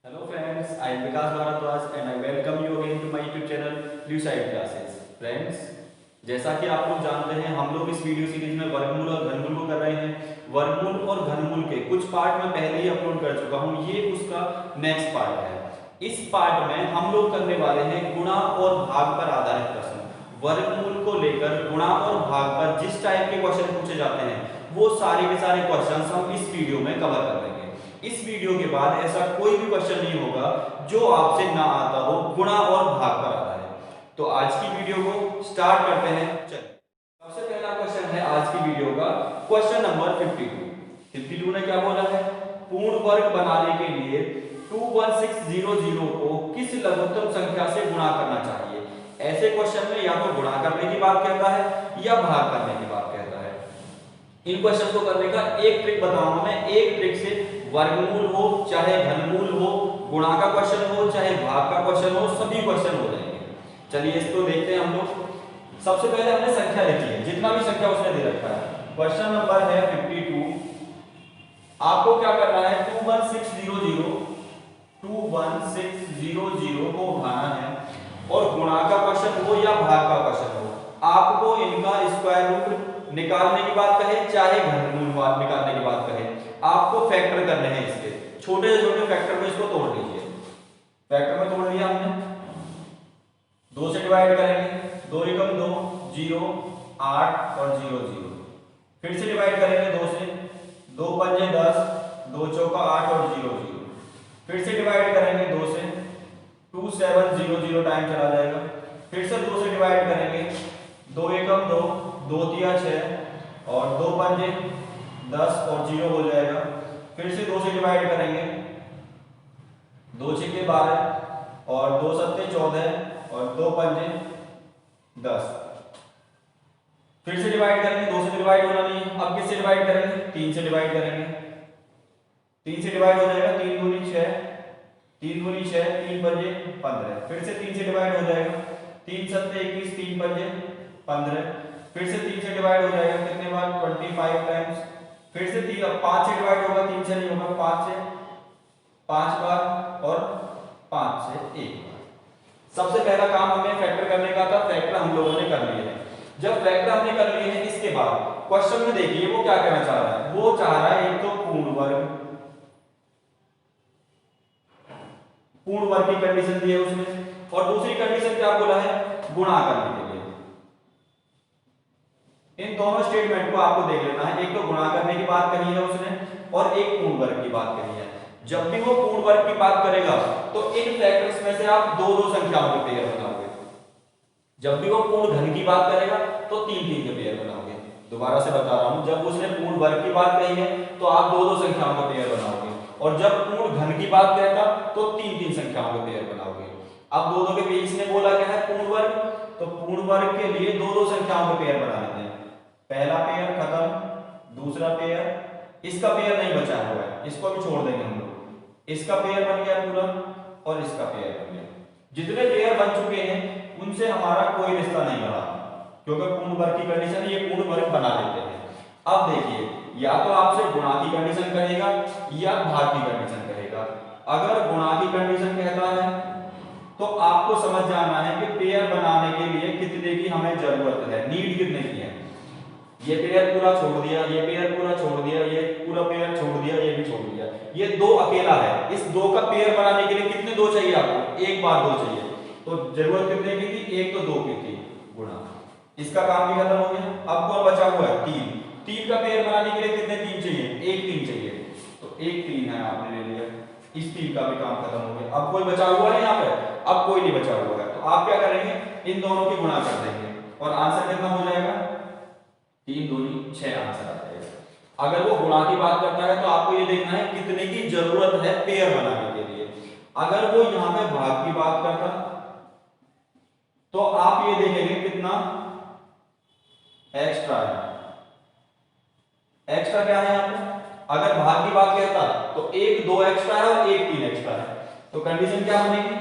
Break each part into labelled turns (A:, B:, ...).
A: Hello friends, I am Vikas Bharadwaj and I welcome you again to my YouTube channel Blue Side Classes. Friends, जैसा कि आप लोग जानते हैं हम लोग इस वीडियो सीरीज में वर्गमूल और घनमूल को कर रहे हैं। वर्गमूल और घनमूल के कुछ पार्ट मैं पहले ही अपलोड कर चुका हूं, ये उसका नेक्स्ट पार्ट है। इस पार्ट में हम लोग करने वाले हैं गुणा और भाग पर आधारित प्रश्न। वर्गमूल को लेकर गुणा और भाग पर जिस टाइप के क्वेश्चन पूछे जाते हैं वो सारे के सारे क्वेश्चन हम इस वीडियो में कवर कर लेंगे। इस वीडियो के बाद ऐसा कोई भी क्वेश्चन नहीं होगा जो आपसे ना आता हो गुणा और भाग पर आता है। तो आज की वीडियो को स्टार्ट करते हैं। चलिए, सबसे पहला क्वेश्चन है आज की वीडियो का क्वेश्चन नंबर 52 ने क्या बोला है, पूर्ण वर्ग बनाने के लिए 21600 को किस लघुत्तम संख्या से गुणा करना चाहिए। ऐसे क्वेश्चन में या तो गुणा करने की बात कहता है या भाग करने की बात कहता है। इन क्वेश्चन को करने का एक ट्रिक बताऊंगा मैं। एक ट्रिक से वर्गमूल हो चाहे घनमूल हो, गुणा का क्वेश्चन हो चाहे भाग का क्वेश्चन हो, सभी क्वेश्चन हो जाएंगे। चलिए इसको देखते हैं हम लोग। सबसे पहले हमने संख्या लिखी है, जितना भी संख्या उसने दे रखा है। क्वेश्चन नंबर है 52। आपको क्या करना है, 21600 को उठाना है और गुणा का क्वेश्चन हो या भाग का क्वेश्चन हो, आपको इनका स्क्वायर रूट निकालने की बात कहे चाहे घनमूल निकालने की बात कहे, आपको फैक्टर करने हैं। इसके छोटे से छोटे फैक्टर को इसको तोड़ लीजिए। फैक्टर में तोड़ लिया हमने, 2 से डिवाइड करेंगे, 2 एकम 2, 0, 8 और 0 0। फिर से डिवाइड करेंगे 2 से, 2 पंजे 10, 2 चौका 8 और 0 0। फिर से डिवाइड करेंगे 2 से, 2 7 0 0 टाइम चला जाएगा। फिर से 2 से डिवाइड करेंगे, 2 एकम 2, 2 तिया 6 और 2 पंजे 10 और 0 हो जाएगा। फिर से 2 से डिवाइड करेंगे, 2 छक्के 12 और 2 सत्ते 14 और 2 पंजे 10। फिर से डिवाइड करेंगे, 2 से डिवाइड होना नहीं है, अब किससे डिवाइड करेंगे, 3 से डिवाइड करेंगे। 3 से डिवाइड हो जाएगा, 3 दूनी 6, 3 दूनी 6, 3 पंजे 15। फिर से 3 से डिवाइड हो जाएगा, 3 सत्ते 21, 3 पंजे 15। फिर से 3 से डिवाइड हो जाएगा, कितने बार, 25 टाइम्स। फिर से 5 से डिवाइड होगा, 3 से नहीं होगा, 5 से 5 बार और 5 से 1 बार। सबसे पहला काम हमें फैक्टर करने का था, फैक्टर हम लोगों ने कर लिए हैं। जब फैक्टर हमने कर लिए हैं, इसके बाद क्वेश्चन में देखिए वो क्या कहना चाह रहा है। वो चाह रहा है एक तो पूर्ण वर्ग की कंडीशन दी है उसने, और दूसरी कंडीशन क्या बोला है, गुणा करने के लिए। इन दोनों स्टेटमेंट को आपको देख लेना है। एक तो गुणा करने की बात कही है उसने और एक पूर्ण वर्ग की बात कही है। जब भी वो पूर्ण वर्ग की बात करेगा तो इन फैक्टर्स में से आप दो दो संख्याओं के पेयर बनाओगे। जब भी वो पूर्ण घन की बात करेगा तो 3 के पेयर बनाओगे। दोबारा से बता रहा हूं, जब उसने पूर्ण वर्ग की बात कही है तो आप दो दो संख्याओं के पेयर बनाओगे, और जब पूर्ण घन की बात कहता तो 3 संख्याओं के पेयर बनाओगे। अब दो दो के पेयर इसने बोला क्या है, पूर्ण वर्ग, तो पूर्ण वर्ग के लिए दो दो संख्याओं के पेयर बना लेते हैं। पहला पेयर खत्म, दूसरा पेयर, इसका पेयर नहीं बचा हुआ है, इसको भी छोड़ देंगे हम लोग। इसका पेयर बन गया पूरा और इसका पेयर बन गया। जितने पेयर बन चुके हैं उनसे हमारा कोई रिश्ता नहीं बना, क्योंकि पूर्ण वर्ग की कंडीशन है, ये पूर्ण वर्ग बना लेते हैं। अब देखिए, या तो आपसे गुणा की कंडीशन कहेगा या भाग की कंडीशन कहेगा। अगर गुणा की कंडीशन कहता है तो आपको समझ जाना है कि पेयर बनाने के लिए कितने की हमें जरूरत है, नीड कितने की है। ये पेयर पूरा छोड़ दिया, ये पेयर पूरा छोड़ दिया, ये पूरा पेयर छोड़ दिया, ये भी छोड़ दिया, ये 2 अकेला है। इस 2 का पेयर बनाने के लिए कितने 2 चाहिए आपको, एक बार 2 चाहिए। तो जरूरत कितने की थी, एक तो 2 की थी, गुणा। इसका काम भी खत्म हो गया। अब कौन बचा हुआ है, 3 का पेयर बनाने के लिए कितने 3 चाहिए, एक 3 चाहिए, तो एक 3 है, आपने ले लिया। इस 3 का भी काम खत्म हो गया। अब कोई बचा हुआ है यहाँ पे, अब कोई नहीं बचा हुआ है, तो आप क्या करेंगे, इन दोनों की गुणा कर देंगे और आंसर कितना हो जाएगा, 3 दूनी 6 आंसर आ जाएगा। अगर वो गुणा की बात करता है तो आपको ये देखना है कितने की जरूरत है पेयर बनाने के लिए। अगर वो यहां पे भाग की बात करता तो आप ये देखेंगे कितना एक्स्ट्रा है। एक्स्ट्रा क्या है यहाँ पे, अगर भाग की बात कहता तो एक 2 एक्स्ट्रा है और एक 3 एक्स्ट्रा है, तो कंडीशन क्या बनेगी,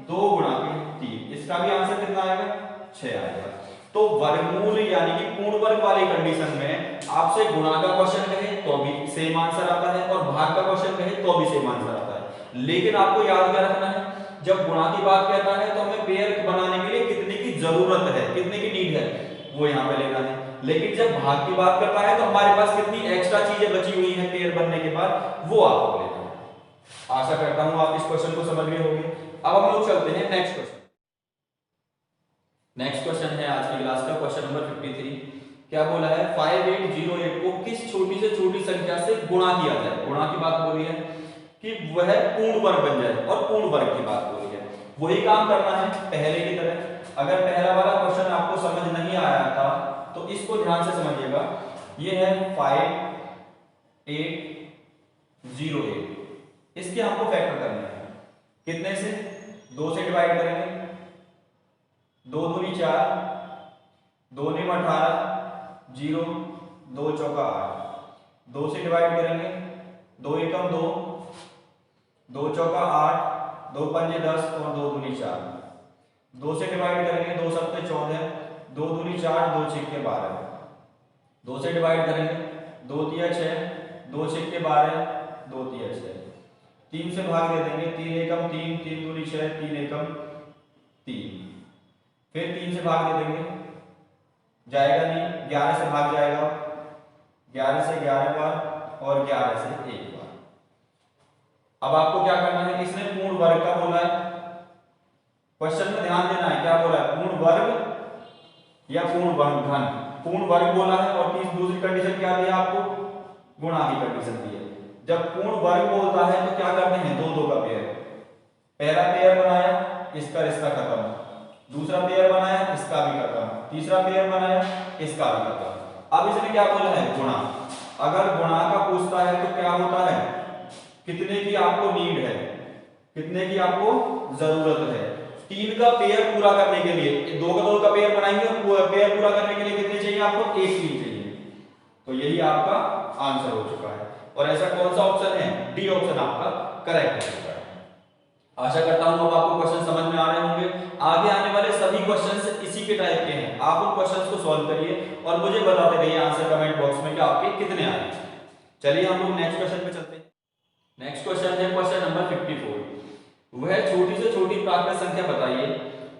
A: 2 गुणा 3। इसका भी आंसर कितना आएगा, 6 आएगा। तो वर्गमूल यानी कि पूर्ण वर्ग वाली कंडीशन में आपसे गुणा का क्वेश्चन कहे तो भी सेम आंसर आता है और भाग का क्वेश्चन कहे तो भी सेम आंसर आता है। लेकिन आपको याद क्या रखना है, जब गुणा की बात कहता है तो हमें पेयर बनाने के लिए कितने की जरूरत है, कितने की नीड है, वो यहाँ पे लेना है। लेकिन जब भाग की बात करता है तो हमारे पास कितनी एक्स्ट्रा चीजें बची हुई हैं पेयर बनने के बाद, वो आपको लेना है। आशा करता हूं आप इस क्वेश्चन को समझ गए होंगे। अब हम लोग चलते हैं नेक्स्ट क्वेश्चन। नेक्स्ट क्वेश्चन है आज की क्लास का क्वेश्चन नंबर 53। क्या बोला है, 5808 को किस छोटी से छोटी संख्या से गुणा किया जाए। गुणा की बात बोली है कि वह पूर्ण वर्ग बन जाए, और पूर्ण वर्ग की बात बोली है, वही काम करना है पहले की तरह। अगर पहला वाला क्वेश्चन आपको समझ नहीं आया था तो इसको ध्यान से समझिएगा। ये है 5808, इसके हमको फैक्टर करना है। कितने से, 2 से डिवाइड करेंगे, 2 दूनी 4, 2 नीम 18, 0, 2 चौका 8, 2 से डिवाइड करेंगे, 2 एकम 2, 2 चौका 8, 2 पंजे 10 और 2 दूनी 4, 2 से डिवाइड करेंगे, 2 सत्ते 14, 2 दूनी 4, 2 छिक्के 12, 2 से डिवाइड करेंगे, 2 तिया 6, 2 छिक्के 12, 2 तिया 6, 3 से भाग दे देंगे, 3 एकम 3, 3 दूनी 6, 3 एकम 3, फिर 3 से भाग दे देंगे, जाएगा नहीं, 11 से भाग जाएगा, 11 से 11 बार और 11 से 1 बार। अब आपको क्या करना है, इसने पूर्ण वर्ग का बोला है, क्वेश्चन में ध्यान देना है, क्या बोला है, पूर्ण वर्ग या पूर्ण घन। पूर्ण वर्ग बोला है और दूसरी कंडीशन क्या दी है आपको, गुणा की कंडीशन दी है। जब पूर्ण वर्ग बोलता है तो क्या करते हैं, 2 2 का पेयर, पहला पेयर बनाया, इसका रिश्ता खत्म, दूसरा पेयर बनाया, इसका भी खत्म, तीसरा पेयर बनाया, इसका भी खत्म। अब इसने क्या बोला है, गुणा। अगर गुणा का पूछता है तो क्या होता है, कितने की आपको नीड है, कितने की आपको जरूरत है। 3 का पेयर पूरा करने के लिए 2 का 2 का पेयर बनाएंगे, और पेयर पूरा करने के लिए कितने चाहिए आपको, 1 3 चाहिए। तो यही आपका आंसर हो चुका है। और ऐसा कौन सा ऑप्शन है, डी ऑप्शन आपका करेक्ट हो चुका है। आशा करता हूं अब आपको क्वेश्चन समझ में आ रहे होंगे। आगे आने वाले सभी क्वेश्चंस इसी के टाइप के हैं। आप उन क्वेश्चंस को सॉल्व करिए और मुझे बताते रहिए आंसर कमेंट बॉक्स में कि आपके कितने आए। चलिए हम लोग नेक्स्ट क्वेश्चन पे चलते हैं। नेक्स्ट क्वेश्चन है क्वेश्चन नंबर 54। वह छोटी से छोटी प्राकृत संख्या बताइए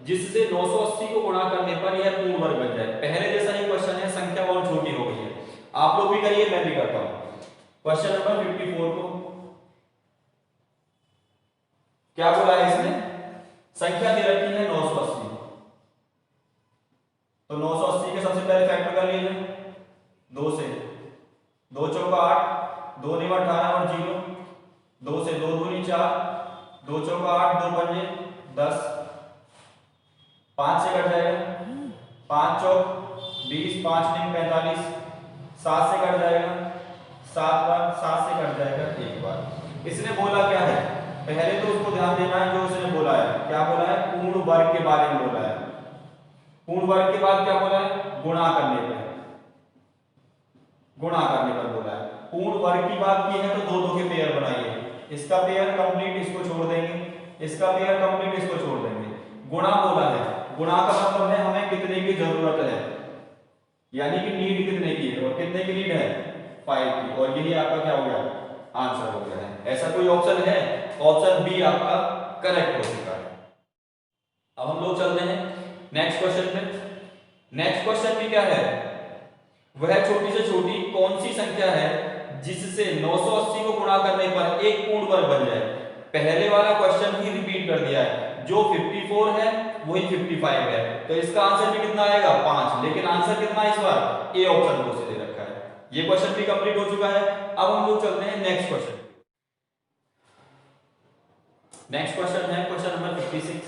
A: जिससे 980 को गुणा करने पर यह पूर्ण वर्ग बन जाए। पहले जैसा ही क्वेश्चन है, संख्या और छोटी हो गई है। आप लोग भी करिए, मैं भी करता हूं। क्वेश्चन नंबर 54 को क्या बोला है इसने, संख्या दे रखी है 980, तो 980 के सबसे पहले फैक्टर कर लीजिए 2 से, 2 चौका 8, 2 नीम 18 और 0, 2 से 2 दूनी 4, 2 चौका 8, 2 पंजे 10, 5 से कट जाएगा, 5 चौक 20, 5 नीम 45, 7 से कट जाएगा, 7 बार, 7 से कट जाएगा 1 बार। इसने बोला क्या है, पहले तो उसको ध्यान देना है जो उसने बोला है। क्या बोला है, पूर्ण वर्ग के बारे में बोला है। पूर्ण वर्ग के बाद क्या बोला है, गुणा करने पर, गुणा करने पर बोला है। पूर्ण वर्ग की बात की है तो 2 2 के पेयर बनाइए, इसका पेयर कंप्लीट, इसको छोड़ देंगे, इसका पेयर कंप्लीट, इसको छोड़ देंगे। गुणा बोला है, गुणा का मतलब है हमें कितने की जरूरत है, यानी कि नीड कितने की है, और कितने की नीड है, 5 की। और यही आपका क्या हो गया, आंसर हो गया है। ऐसा कोई ऑप्शन है, ऑप्शन बी आपका करेक्ट हो चुका है। अब हम लोग चलते हैं नेक्स्ट क्वेश्चन पे। नेक्स्ट क्वेश्चन भी क्या है, वह छोटी से छोटी कौन सी संख्या है जिससे 980 को गुणा करने पर एक पूर्ण वर्ग बन जाए। पहले वाला क्वेश्चन ही रिपीट कर दिया है, जो 54 है वही 55 है, तो इसका आंसर भी कितना आएगा, 5। लेकिन आंसर कितना है इस बार, ए ऑप्शन को से दे रखा है। ये क्वेश्चन भी कंप्लीट हो चुका है। अब हम लोग चलते हैं नेक्स्ट क्वेश्चन। नेक्स्ट क्वेश्चन है क्वेश्चन नंबर 56।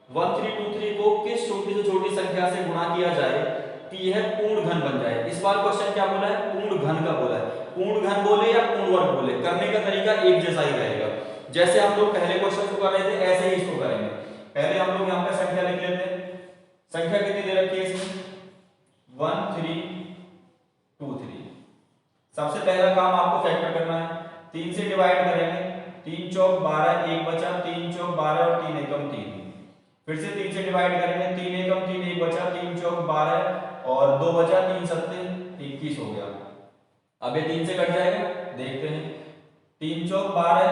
A: 1323 को किस छोटी से छोटी संख्या से गुणा किया जाए कि यह पूर्ण घन बन जाए। इस बार क्वेश्चन क्या बोला है, पूर्ण घन का बोला है। पूर्ण घन बोले या पूर्ण वर्ग बोले, करने का तरीका एक जैसा ही रहेगा। जैसे हम लोग पहले क्वेश्चन को कर रहे थे ऐसे ही इसको करेंगे। पहले हम लोग यहाँ पे संख्या लिख लेते हैं। संख्या कितनी दे रखी है इसमें, 1323। सबसे पहला काम आपको फैक्टर करना है, 3 से डिवाइड करेंगे, 3 चौक 12, 1 बचा, 3 चौक 12 और 3 एकम 3। फिर से 3 से डिवाइड करेंगे, 3 एकम 3, 1 बचा, 3 चौक 12 और 2 बचा, 3 सत्ते 21 हो गया। अब ये 3 से कट जाएगा, देखते हैं, 3 चौक 12,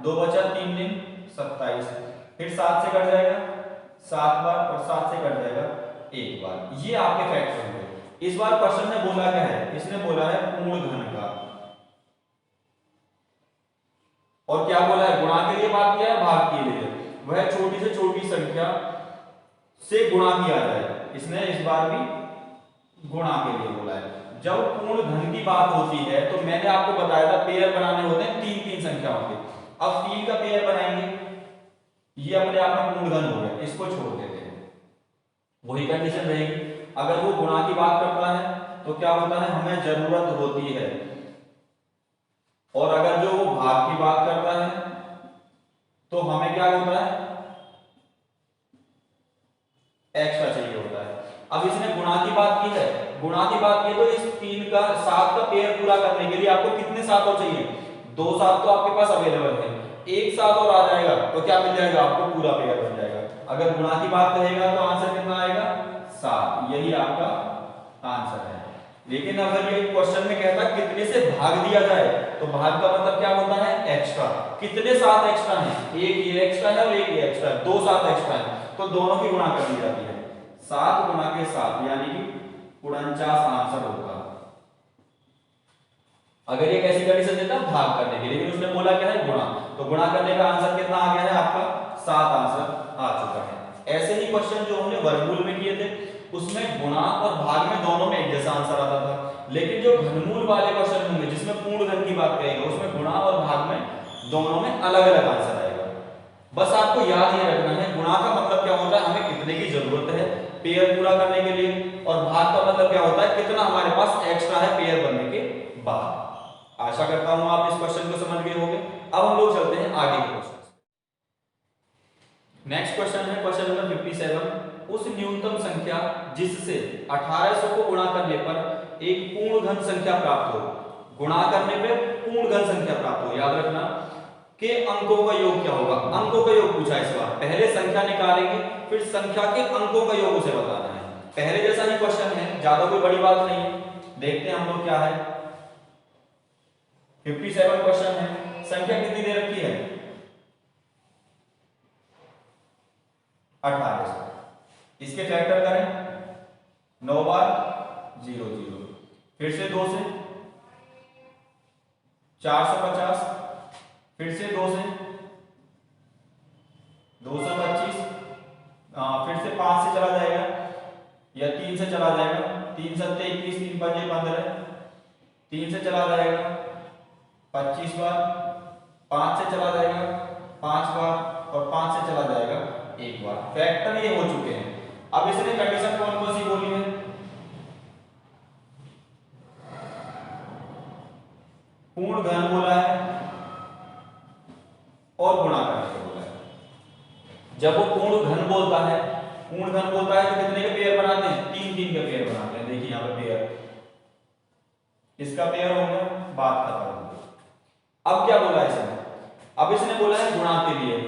A: 2 बचा 3 दिन 27, फिर 7 से कट जाएगा 7 बार और 7 से कट जाएगा 1 बार। ये आपके फैक्टर होंगे। इस बार क्वेश्चन ने बोला क्या है, इसने बोला है पूर्ण घन का, और क्या बोला है, गुणा के लिए बात किया है, भाग के लिए। वह छोटी से छोटी संख्या से गुणा किया जाए, इसने इस बार भी गुणा के लिए बोला है। जब पूर्ण घन की बात होती है तो मैंने आपको बताया था पेयर बनाने होते हैं 3-3 संख्याओं के। अब 3 का पेयर बनाएंगे, ये अपने आप में पूर्ण घन हो गया, इसको छोड़ देते हैं। वही कंडीशन रहेगी, अगर वो गुणा की बात करता है तो क्या होता है, हमें जरूरत होती है, और अगर जो वो भाग की बात करता है तो हमें क्या होता है, एक्स्ट्रा चाहिए होता है। अब इसने गुणा की बात की है, गुणा की बात की तो इस 3 का 7 का पेयर पूरा करने के लिए आपको कितने 7 और चाहिए, 2 7 तो आपके पास अवेलेबल है, एक 7 और आ जाएगा तो क्या मिल जाएगा आपको, पूरा पेयर बन जाएगा। अगर गुणा की बात करेगा तो आंसर कितना आएगा, 7, यही आपका आंसर है। लेकिन अगर ये क्वेश्चन में कहता कितने से भाग दिया जाए तो भाग का मतलब क्या होता है, एक्स्ट्रा। कितने 7 एक्स्ट्रा हैं, एक ये एक्स्ट्रा है और एक ये एक्स्ट्रा है, 2 7 एक्स्ट्रा है, तो दोनों की गुणा कर दी जाती है। 7 गुणा के 7 यानी कि 49 आंसर होगा। अगर ये कैसी कंडीशन देता भाग करने की, लेकिन उसने बोला क्या है, गुणा, तो गुणा करने का आंसर कितना आ गया है आपका, 7 आंसर आ चुका है। ऐसे ही क्वेश्चन जो हमने वर्गमूल में किए थे उसमें गुणा और भाग में दोनों में एक जैसा आंसर आता था, लेकिन जो घनमूल वाले क्वेश्चन होंगे जिसमें पूर्ण घन की बात करेंगे उसमें गुणा और भाग में दोनों में अलग अलग आंसर आएगा। बस आपको याद ये रखना है गुणा का मतलब क्या होता है, हमें कितने की जरूरत है पेयर पूरा करने के लिए, और भाग का मतलब क्या होता है, कितना हमारे पास एक्स्ट्रा है पेयर बनने के बाद। आशा करता हूं आप इस क्वेश्चन को समझ गए होंगे। अब हम लोग चलते हैं आगे के क्वेश्चन। नेक्स्ट क्वेश्चन है क्वेश्चन नंबर 57। उस न्यूनतम संख्या जिससे 1800 को गुणा करने पर एक पूर्ण घन संख्या प्राप्त हो, गुणा करने पे पूर्ण घन संख्या प्राप्त हो, याद रखना के अंकों का योग क्या होगा। अंकों का योग पूछा इस बार, पहले संख्या निकालेंगे फिर संख्या के अंकों का योग उसे बताना है। पहले जैसा ही क्वेश्चन है, ज्यादा कोई बड़ी बात नहीं है। देखते हैं हम लोग क्या है। 57 क्वेश्चन है, संख्या कितनी दे रखी है, 1800। इसके फैक्टर करें, 9 बार 0 0, फिर से 2 से 450, फिर से 2 से 225, फिर से 5 से चला जाएगा या 3 से चला जाएगा, 3 सत्ते 21, 3 पंजे 15, 3 से चला जाएगा 25 बार, 5 से चला जाएगा 5 बार और 5 से चला जाएगा 1 बार। फैक्टर ये हो चुके हैं। अब इसने कंडीशन कौन कौन सी बोली है, पूर्ण घन बोला है और गुणा करने को बोला है। जब वो पूर्ण घन बोलता है, पूर्ण घन बोलता है तो कितने के पेयर बनाते हैं, 3-3 के पेयर बनाते हैं। देखिए यहां पे पेयर, इसका पेयर हो गया, बात खत्म हो गई। अब क्या बोला इसने, अब इसने बोला है गुणा के लिए।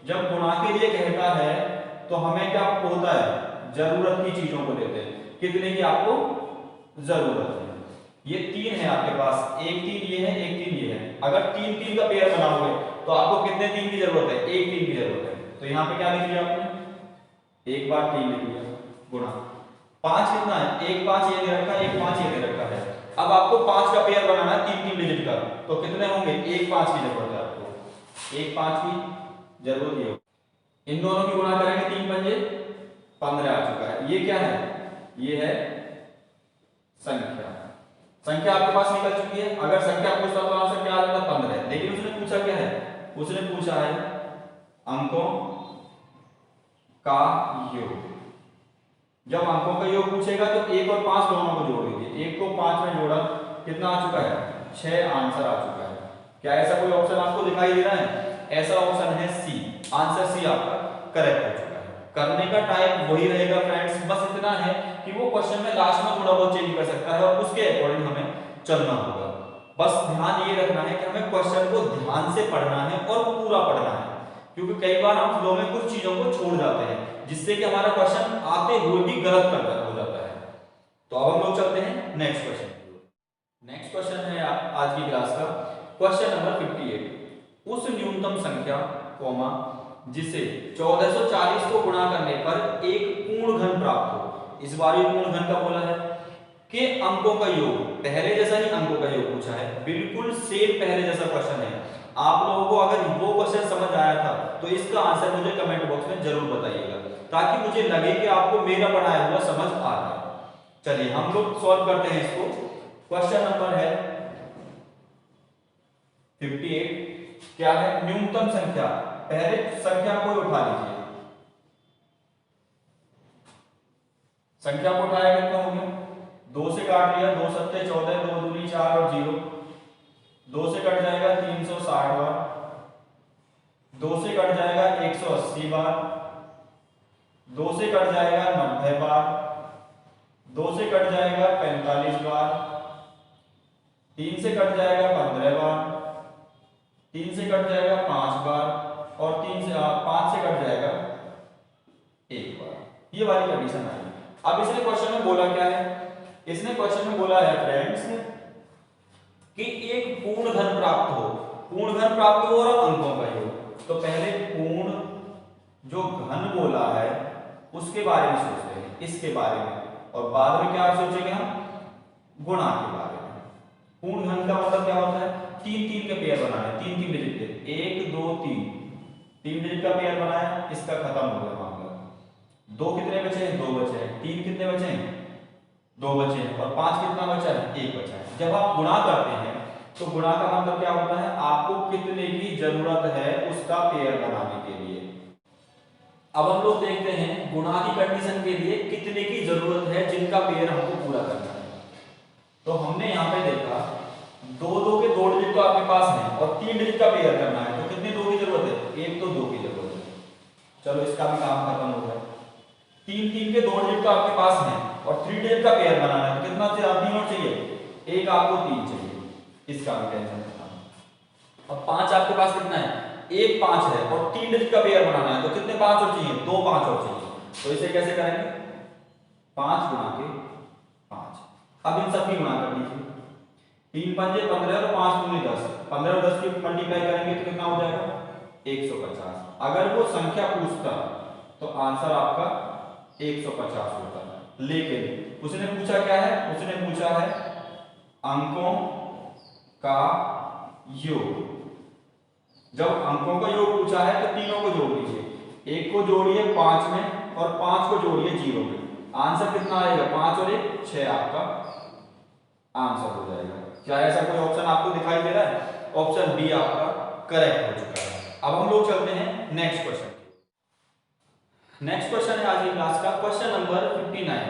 A: जब गुणा के लिए कहता है तो हमें क्या होता है, जरूरत की चीजों को देते हैं, कितने की आपको जरूरत है। ये 3 है आपके पास, एक 3 ये है, एक 3 ये है। अगर 3-3 का पेयर बनाओगे तो आपको कितने 3 की जरूरत है, एक 3 की जरूरत है। तो यहां पे क्या लिख लिया आपने, 1 बार 3 लिख लिया, गुणा 5 कितना है, 1 5 ये दे रखा है, 1 5 ये दे रखा है। अब आपको 5 का पेयर बनाना है 3-3 डिजिट का, तो कितने होंगे, 1 5 की जरूरत है आपको, 1 5 की जरूरत है। इन दोनों की गुणा करेंगे, 3 पंजे 15 आ चुका है। ये क्या है, ये है संख्या। संख्या आपके पास निकल चुकी है। अगर संख्या पूछता तो आंसर क्या आ जाता, 15। लेकिन उसने पूछा क्या है, उसने पूछा है अंकों का योग। जब अंकों का योग पूछेगा तो 1 और 5 दोनों को जोड़ दीजिए। 1 को 5 में जोड़ा, कितना आ चुका है, 6 आंसर आ चुका है। क्या ऐसा कोई ऑप्शन आपको दिखाई दे रहा है, ऐसा ऑप्शन है सी, आंसर सी आपका करेक्ट हो चुका है। करने का टाइप वही रहेगा फ्रेंड्स, बस इतना है कि वो क्वेश्चन में लास्ट में थोड़ा बहुत चेंज कर सकता है और उसके अकॉर्डिंग हमें चलना होगा। बस ध्यान ये रखना है कि हमें क्वेश्चन को ध्यान से पढ़ना है और पूरा पढ़ना है, क्योंकि कई बार हम फ्लो में कुछ चीजों को छोड़ जाते हैं जिससे कि हमारा क्वेश्चन आते हुए भी गलत हो जाता है। तो अब हम लोग चलते हैं नेक्स्ट क्वेश्चन। नेक्स्ट क्वेश्चन है आज की क्लास का क्वेश्चन नंबर 58। उस न्यूनतम संख्या कॉमा जिसे 1440 को गुणा करने पर एक पूर्ण घन प्राप्त हो। इस बार ये पूर्ण घन का बोला है कि अंकों का योग, पहले जैसा ही अंकों का योग पूछा है, बिल्कुल सेम पहले जैसा क्वेश्चन है। आप लोगों को अगर वो क्वेश्चन समझ आया था तो इसका आंसर मुझे कमेंट बॉक्स में जरूर बताइएगा, ताकि मुझे लगे कि आपको मेरा पढ़ाया हुआ समझ आ रहा है। चलिए हम लोग सॉल्व करते हैं इसको। क्वेश्चन नंबर है 58। क्या है? न्यूनतम संख्या। पहले संख्या को उठा लीजिए, संख्या को उठाया कितना हो गया? 2 से काट लिया, 2 सत्ते 14, 2 दूनी 4 और 0, 2 से कट जाएगा 360 बार, 2 से कट जाएगा 180 बार, 2 से कट जाएगा 90 बार, 2 से कट जाएगा 45 बार, 3 से कट जाएगा 15 बार, 3 से कट जाएगा 5 बार और 5 से कट जाएगा 1 बार। ये वाली कंडीशन आई। अब इसने क्वेश्चन में बोला क्या है? इसने क्वेश्चन में बोला है फ्रेंड्स कि एक पूर्ण घन प्राप्त हो, पूर्ण घन प्राप्त हो और अंकों का योग। तो पहले पूर्ण जो घन बोला है उसके बारे में सोचते हैं, इसके बारे में, और बाद में क्या सोचेंगे हम? गुणा के बारे में। पूर्ण घन का मतलब क्या होता है? 3-3 के पेयर बनाने, 3-3 डिजिट के, 1 2 3, 3 डिजिट का पेयर बनाया, इसका खत्म हो गया मामला। 2 कितने बचे हैं? 2 बचे हैं। 3 कितने बचे हैं? 2 बचे हैं। और 5 कितना बचा है? 1 बचा है। जब आप गुणा करते हैं तो गुणा का मतलब क्या होता है? आपको कितने की जरूरत है उसका पेयर बनाने के लिए। अब हम लोग देखते हैं गुणा की कंडीशन के लिए कितने की जरूरत है जिनका पेयर हमको पूरा करना है। तो हमने यहाँ पे देखा 2 के 2 डिजिट तो आपके पास है और 3 डिजिट का पेयर करना है, तो कितने 2 की जरूरत है? एक तो 2 की जरूरत है। चलो इसका भी काम खत्म हो गया। 3 के 2 डिजिट तो आपके पास है और 3 डिजिट का पेयर बनाना है, तो कितना 3 और चाहिए? एक आपको 3 चाहिए, इसका भी टेंशन खत्म। अब 5 आपके पास कितना है? एक 5 है और 3 डिजिट का पेयर बनाना है, तो कितने 5 और चाहिए? 2 5 और चाहिए। तो इसे कैसे करेंगे? 5 गुणा के 5। अब इन सब की गुणा कर दीजिए। 3 पंजे 15 और 5 दूनी 10, 15 और 10 की मल्टीप्लाई करेंगे तो कितना हो जाएगा? 150। अगर वो संख्या पूछता तो आंसर आपका 150 होता है। लेकिन उसने पूछा क्या है? उसने पूछा है अंकों का योग। जब अंकों का योग पूछा है तो तीनों को जोड़ लीजिए। एक को जोड़िए 5 में और 5 को जोड़िए 0 में। आंसर कितना आएगा? 5 और 1 6 आपका आंसर हो जाएगा। क्या ऐसा कोई ऑप्शन आपको दिखाई दे रहा है? ऑप्शन बी आपका करेक्ट हो चुका है। अब हम लोग चलते हैं नेक्स्ट क्वेश्चन। नेक्स्ट क्वेश्चन है आज की क्लास का क्वेश्चन नंबर 59।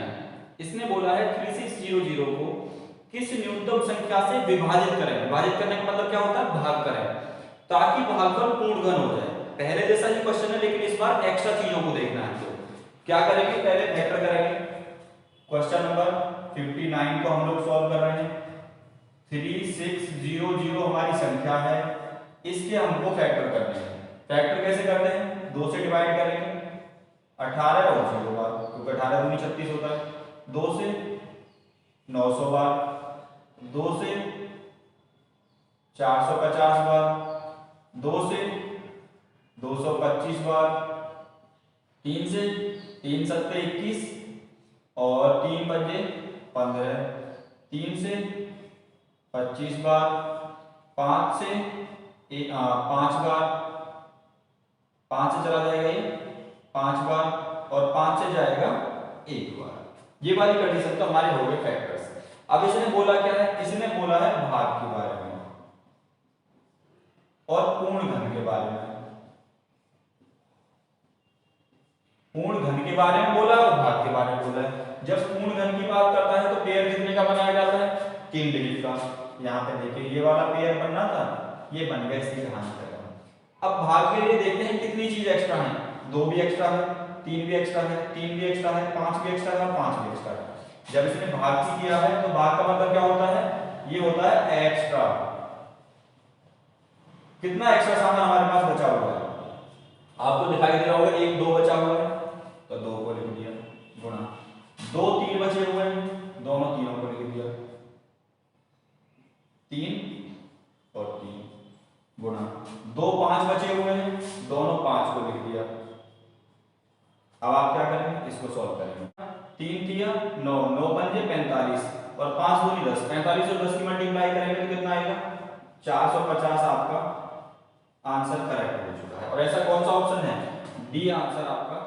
A: इसने बोला है 3600 को किस न्यूनतम संख्या से विभाजित करें। विभाजित करने का मतलब क्या होता है? भाग करें, ताकि भागफल पूर्ण घन हो जाए। पहले जैसा ही क्वेश्चन है लेकिन इस बार एक्स्ट्रा चीजों को देखना है। तो क्या करेंगे? पहले फैक्टर करेंगे। क्वेश्चन नंबर 59 को हम लोग सॉल्व कर रहे हैं। 3600 हमारी संख्या है, इसके हमको फैक्टर करने हैं। फैक्टर कैसे करते हैं? 2 से डिवाइड करेंगे, 18 और 0 बार, क्योंकि 18 दूनी 36 होता है। 2 से 900 बार, 2 से 450 बार, 2 से 225 बार, 3 से 3 सत्ते 21 और 3 पंजे 15, 3 से 25 बार, 5 से 5 बार, 5 से चला जाएगा ये 5 बार और 5 से जाएगा 1 बार। ये वाली कंडीशन तो हमारे हो गए फैक्टर्स। अब इसने बोला क्या है? इसने बोला है भाग के बारे में और पूर्ण घन के बारे में। पूर्ण घन के बारे में बोला और भाग के बारे में बोला है। जब पूर्ण घन की बात करता है तो पेयर कितने का बनाया जाता है? 3 डिजिट का। यहाँ पे देखिए ये वाला पेयर बनना था, ये बन गया, इसकी कहानी करेगा। अब भाग के लिए देखते हैं कितनी चीज एक्स्ट्रा है। 2 भी एक्स्ट्रा है, 3 भी एक्स्ट्रा है, 3 भी एक्स्ट्रा है, 5 भी एक्स्ट्रा है और 5 भी एक्स्ट्रा है। जब इसने भाग की किया है तो भाग का मतलब क्या होता है? ये होता है एक्स्ट्रा। कितना एक्स्ट्रा सामान हमारे पास बचा हुआ है? आपको दिखाई दे रहा होगा 1 2 बचा हुआ है, तो 2 को लिख दिया गुणा। 2 3 बचे हुए हैं, दोनों तीनों को लिख दिया, 3 और 3। गुणा, दो 5 बचे हुए हैं, दोनों 5 को लिख दिया। अब आप क्या करेंगे, इसको सॉल्व करेंगे। 3 तिया 9, 9 पंजे 45 और 5 दूनी 10, 45 और 10 की मल्टीप्लाई करेंगे तो कितना आएगा 450। आपका आंसर करेक्ट हो चुका है। और ऐसा कौन सा ऑप्शन है, डी आंसर आपका